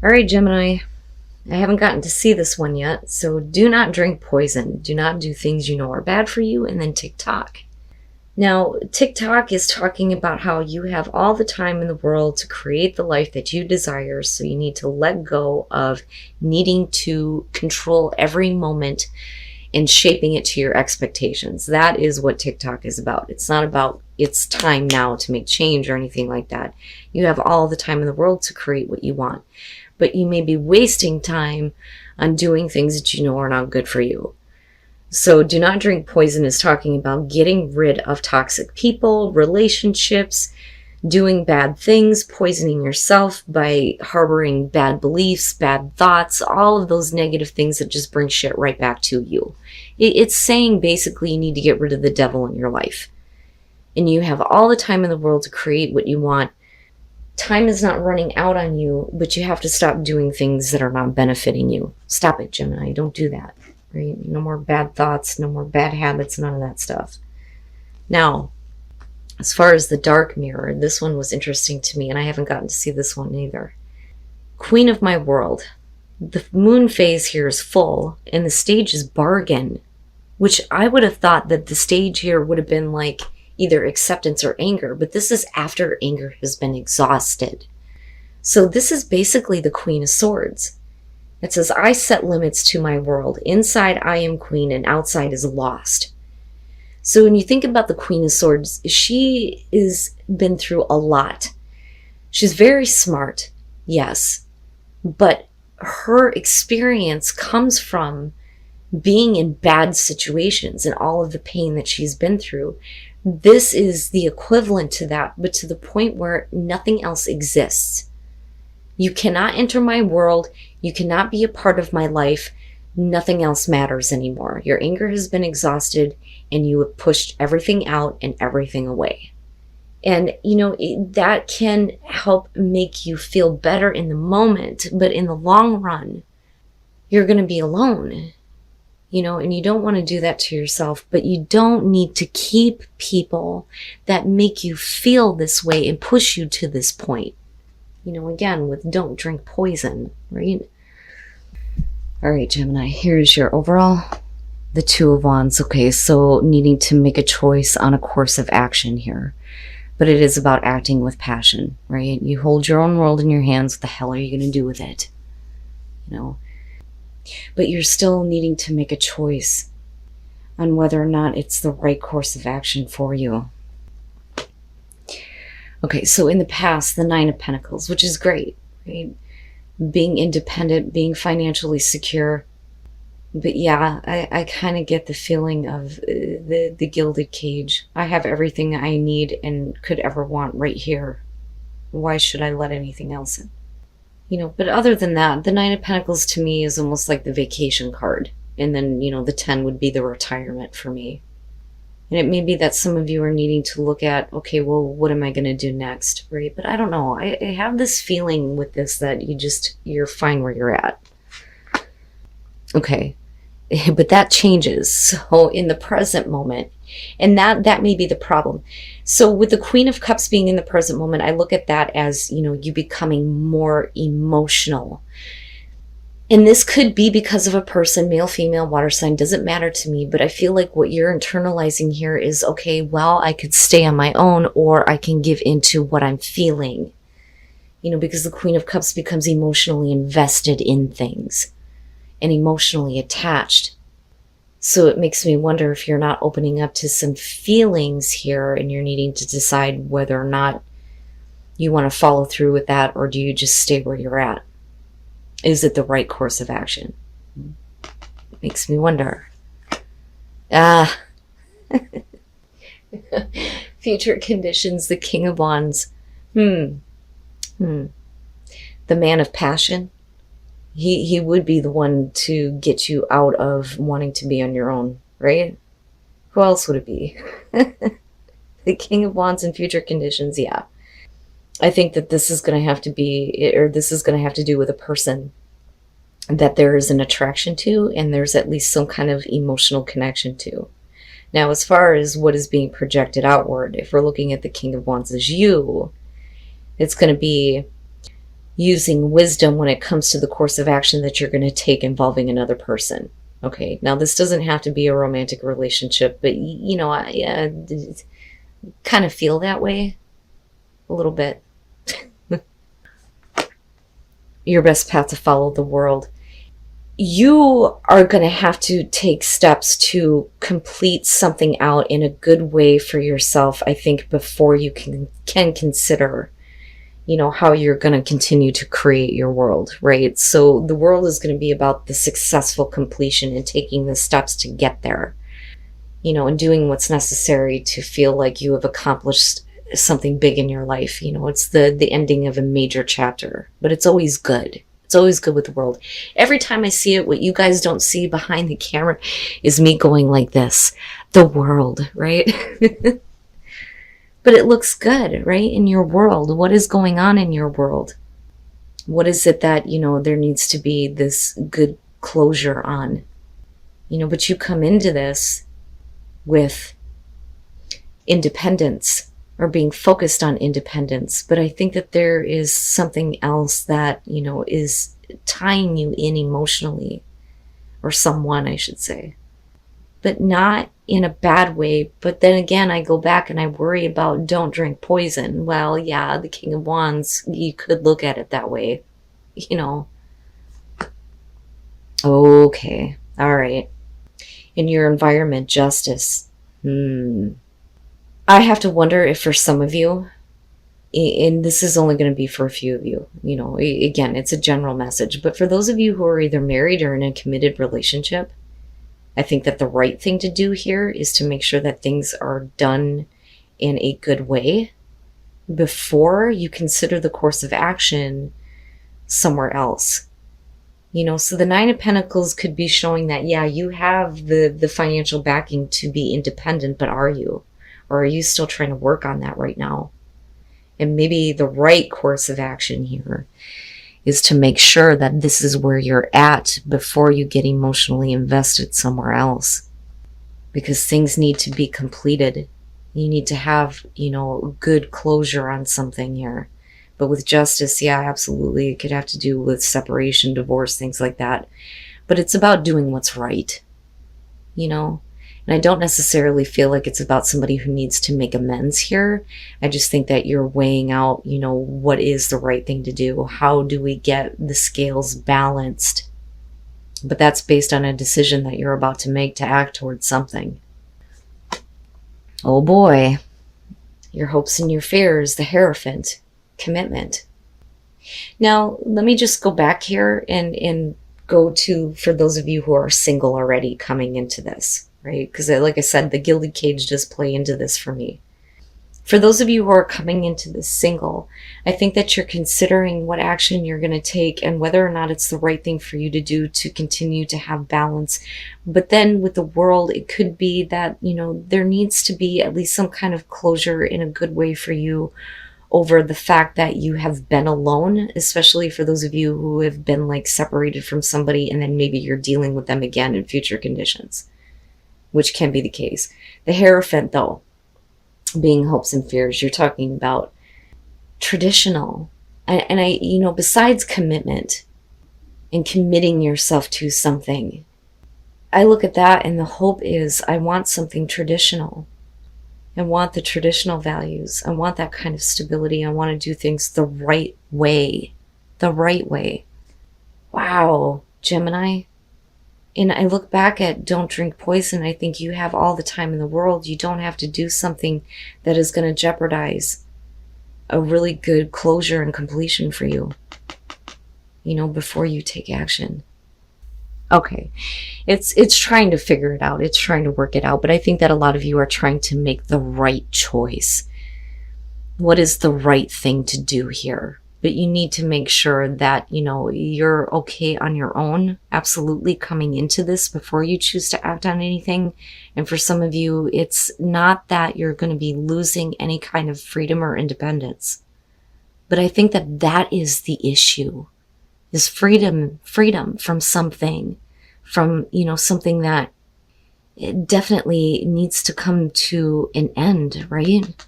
All right, Gemini. I haven't gotten to see this one yet, so do not drink poison. Do not do things you know are bad for you, and then TikTok. Now, TikTok is talking about how you have all the time in the world to create the life that you desire, so you need to let go of needing to control every moment and shaping it to your expectations. That is what TikTok is about. It's not about it's time now to make change or anything like that. You have all the time in the world to create what you want, but you may be wasting time on doing things that you know are not good for you. So do not drink poison is talking about getting rid of toxic people, relationships, doing bad things, poisoning yourself by harboring bad beliefs, bad thoughts, all of those negative things that just bring shit right back to you. It's saying basically you need to get rid of the devil in your life. And you have all the time in the world to create what you want. Time is not running out on you, but you have to stop doing things that are not benefiting you. Stop it, Gemini. Don't do that. Right? No more bad thoughts, no more bad habits, none of that stuff. Now, as far as the dark mirror, this one was interesting to me, and I haven't gotten to see this one either. Queen of my world. The moon phase here is full, and the stage is bargain, which I would have thought that the stage here would have been like either acceptance or anger, but this is after anger has been exhausted. So this is basically the Queen of Swords. It says, I set limits to my world. Inside I am queen and outside is lost. So when you think about the Queen of Swords, she has been through a lot. She's very smart, yes, but her experience comes from being in bad situations and all of the pain that she's been through. This is the equivalent to that, but to the point where nothing else exists. You cannot enter my world. You cannot be a part of my life. Nothing else matters anymore. Your anger has been exhausted and you have pushed everything out and everything away. And, that can help make you feel better in the moment, but in the long run, you're going to be alone. And you don't want to do that to yourself, but you don't need to keep people that make you feel this way and push you to this point. Again, with don't drink poison, right? All right, Gemini, here's your overall. The Two of Wands. Okay, so needing to make a choice on a course of action here. But it is about acting with passion, right? You hold your own world in your hands. What the hell are you going to do with it? But you're still needing to make a choice on whether or not it's the right course of action for you. Okay, so in the past, the Nine of Pentacles, which is great, right? Being independent, being financially secure. But yeah, I kind of get the feeling of the gilded cage. I have everything I need and could ever want right here. Why should I let anything else in? But other than that, the Nine of Pentacles to me is almost like the vacation card. And then, the 10 would be the retirement for me. And it may be that some of you are needing to look at, okay, well, what am I going to do next, right? But I don't know. I have this feeling with this that you're fine where you're at. Okay. But that changes. So in the present moment, and that may be the problem. So with the Queen of Cups being in the present moment, I look at that as, you becoming more emotional. And this could be because of a person, male, female, water sign, doesn't matter to me. But I feel like what you're internalizing here is, okay, well, I could stay on my own or I can give into what I'm feeling. Because the Queen of Cups becomes emotionally invested in things and emotionally attached. So it makes me wonder if you're not opening up to some feelings here and you're needing to decide whether or not you want to follow through with that, or do you just stay where you're at? Is it the right course of action? It makes me wonder. Future conditions, the King of Wands. The Man of Passion. He would be the one to get you out of wanting to be on your own, right? Who else would it be? The King of Wands in future conditions, yeah. I think that this is going to have to be, or this is going to have to do with a person that there is an attraction to and there's at least some kind of emotional connection to. Now, as far as what is being projected outward, if we're looking at the King of Wands as you, it's going to be using wisdom when it comes to the course of action that you're going to take involving another person. Okay, now this doesn't have to be a romantic relationship, but I kind of feel that way a little bit. Your best path to follow the world. You are going to have to take steps to complete something out in a good way for yourself, I think, before you can consider, how you're going to continue to create your world, right? So the world is going to be about the successful completion and taking the steps to get there, and doing what's necessary to feel like you have accomplished something big in your life. It's the ending of a major chapter, but it's always good. It's always good with the world. Every time I see it, what you guys don't see behind the camera is me going like this. The world, right? But it looks good, right? In your world. What is going on in your world? What is it that, there needs to be this good closure on? But you come into this with independence, or being focused on independence. But I think that there is something else that, is tying you in emotionally, or someone, I should say, but not in a bad way. But then again, I go back and I worry about don't drink poison. Well, yeah, the King of Wands, you could look at it that way, Okay, all right. In your environment, justice. I have to wonder if for some of you, and this is only going to be for a few of you, again, it's a general message, but for those of you who are either married or in a committed relationship, I think that the right thing to do here is to make sure that things are done in a good way before you consider the course of action somewhere else. So the Nine of Pentacles could be showing that, yeah, you have the financial backing to be independent, but are you? Or are you still trying to work on that right now? And maybe the right course of action here is to make sure that this is where you're at before you get emotionally invested somewhere else. Because things need to be completed. You need to have, good closure on something here. But with justice, yeah, absolutely. It could have to do with separation, divorce, things like that. But it's about doing what's right, And I don't necessarily feel like it's about somebody who needs to make amends here. I just think that you're weighing out, what is the right thing to do? How do we get the scales balanced? But that's based on a decision that you're about to make to act towards something. Oh boy. Your hopes and your fears, the Hierophant, commitment. Now, let me just go back here and go to, for those of you who are single already coming into this. Right? Because like I said, the Gilded Cage does play into this for me. For those of you who are coming into this single, I think that you're considering what action you're going to take and whether or not it's the right thing for you to do to continue to have balance. But then with the world, it could be that, there needs to be at least some kind of closure in a good way for you over the fact that you have been alone, especially for those of you who have been separated from somebody and then maybe you're dealing with them again in future conditions, which can be the case. The Hierophant, though, being hopes and fears, you're talking about traditional. And I, besides commitment and committing yourself to something, I look at that and the hope is I want something traditional. I want the traditional values. I want that kind of stability. I want to do things the right way. The right way. Wow, Gemini. And I look back at don't drink poison. I think you have all the time in the world. You don't have to do something that is going to jeopardize a really good closure and completion for you, before you take action. Okay. It's trying to figure it out. It's trying to work it out. But I think that a lot of you are trying to make the right choice. What is the right thing to do here? But you need to make sure that, you're okay on your own, absolutely coming into this before you choose to act on anything. And for some of you, it's not that you're going to be losing any kind of freedom or independence. But I think that that is the issue, is freedom from something, from, something that it definitely needs to come to an end, right?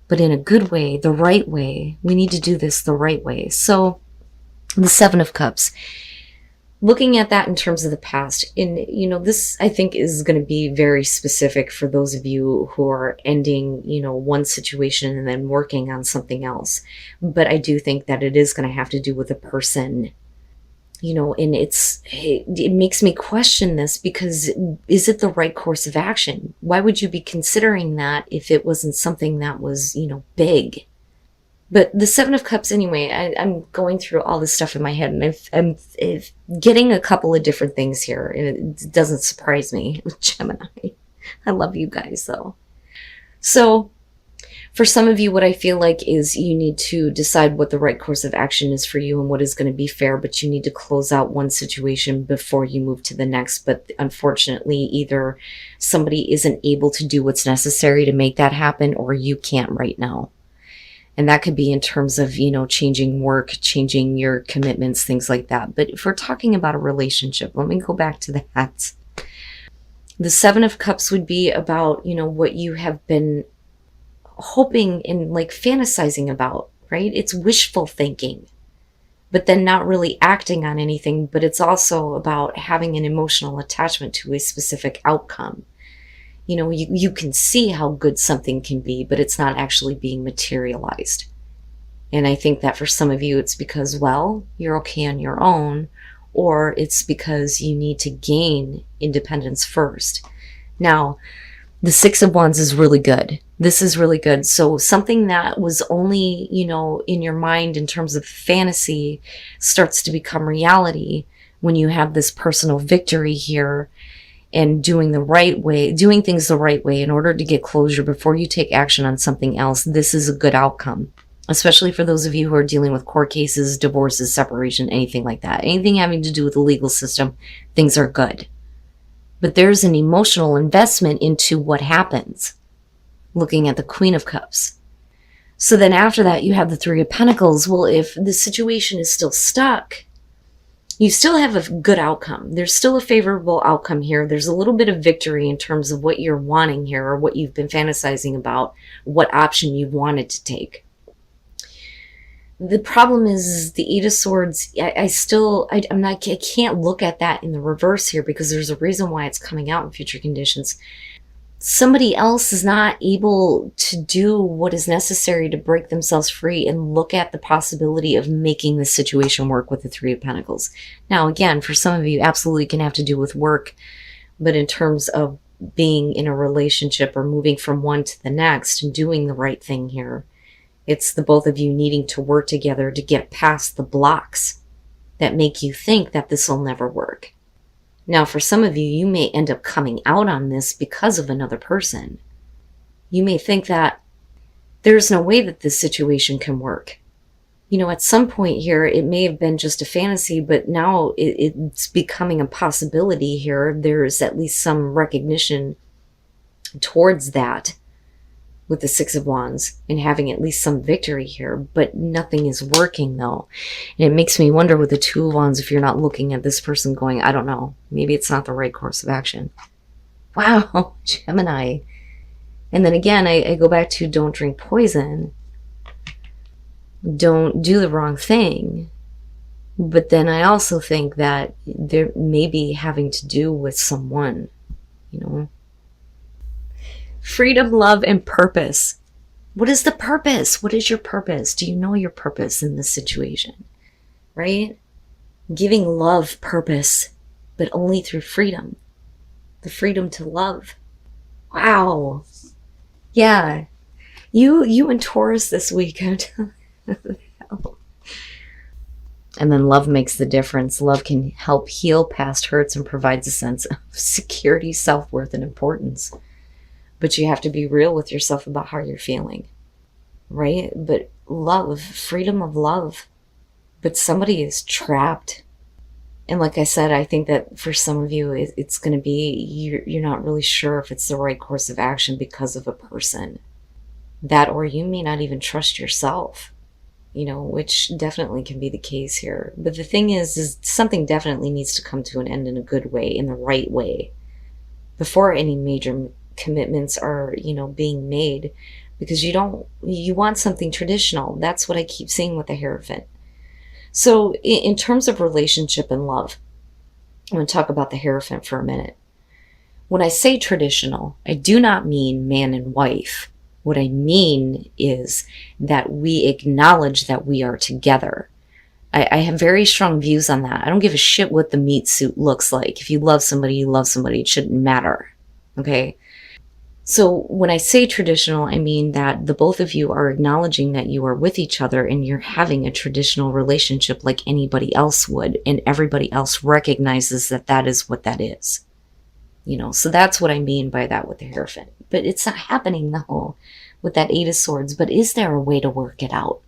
But in a good way, the right way. We need to do this the right way. So The Seven of Cups. Looking at that in terms of the past, and this I think is going to be very specific for those of you who are ending, one situation and then working on something else. But I do think that it is going to have to do with a person, and it makes me question this, because is it the right course of action? Why would you be considering that if it wasn't something that was, big? But the Seven of Cups, anyway, I'm going through all this stuff in my head, and I'm getting a couple of different things here, and it doesn't surprise me with Gemini. I love you guys, though. So, for some of you, what I feel like is you need to decide what the right course of action is for you and what is going to be fair, but you need to close out one situation before you move to the next. But unfortunately, either somebody isn't able to do what's necessary to make that happen, or you can't right now. And that could be in terms of, changing work, changing your commitments, things like that. But if we're talking about a relationship, let me go back to that. The Seven of Cups would be about, what you have been hoping and fantasizing about, right? It's wishful thinking, but then not really acting on anything. But it's also about having an emotional attachment to a specific outcome. You can see how good something can be, but it's not actually being materialized. And I think that for some of you, it's because, well, you're okay on your own, or it's because you need to gain independence first. Now, the Six of Wands is really good. This is really good. So something that was only, in your mind in terms of fantasy starts to become reality when you have this personal victory here. And doing things the right way in order to get closure before you take action on something else. This is a good outcome, especially for those of you who are dealing with court cases, divorces, separation, anything like that. Anything having to do with the legal system, things are good. But there's an emotional investment into what happens, looking at the Queen of Cups. So then after that, you have the Three of Pentacles. Well, if the situation is still stuck, you still have a good outcome. There's still a favorable outcome here. There's a little bit of victory in terms of what you're wanting here, or what you've been fantasizing about, what option you wanted to take. The problem is the Eight of Swords. I can't look at that in the reverse here, because there's a reason why it's coming out in future conditions. Somebody else is not able to do what is necessary to break themselves free and look at the possibility of making the situation work with the Three of Pentacles. Now, again, for some of you, absolutely can have to do with work, but in terms of being in a relationship or moving from one to the next and doing the right thing here, it's the both of you needing to work together to get past the blocks that make you think that this will never work. Now, for some of you, you may end up coming out on this because of another person. You may think that there's no way that this situation can work. At some point here, it may have been just a fantasy, but now it's becoming a possibility here. There's at least some recognition towards that with the Six of Wands and having at least some victory here, but nothing is working though. And it makes me wonder with the Two of Wands, if you're not looking at this person going, I don't know, maybe it's not the right course of action. Wow, Gemini. And then again, I go back to don't drink poison. Don't do the wrong thing. But then I also think that there may be having to do with someone, Freedom, love, and purpose. What is the purpose? What is your purpose? Do you know your purpose in this situation? Right? Giving love purpose, but only through freedom. The freedom to love. Wow. Yeah. You and Taurus this week. And then love makes the difference. Love can help heal past hurts and provides a sense of security, self-worth, and importance. But you have to be real with yourself about how you're feeling, right? But love, freedom of love. But somebody is trapped. And like I said, I think that for some of you, it's going to be, you're not really sure if it's the right course of action because of a person. That, or you may not even trust yourself, which definitely can be the case here. But the thing is something definitely needs to come to an end in a good way, in the right way, before any major commitments are, being made, because you want something traditional. That's what I keep seeing with the Hierophant. So in terms of relationship and love, I'm going to talk about the Hierophant for a minute. When I say traditional, I do not mean man and wife. What I mean is that we acknowledge that we are together. I have very strong views on that. I don't give a shit what the meat suit looks like. If you love somebody, you love somebody. It shouldn't matter. Okay? So when I say traditional, I mean that the both of you are acknowledging that you are with each other and you're having a traditional relationship like anybody else would, and everybody else recognizes that that is what that is. So that's what I mean by that with the Hierophant. But it's not happening, though, with that Eight of Swords. But is there a way to work it out?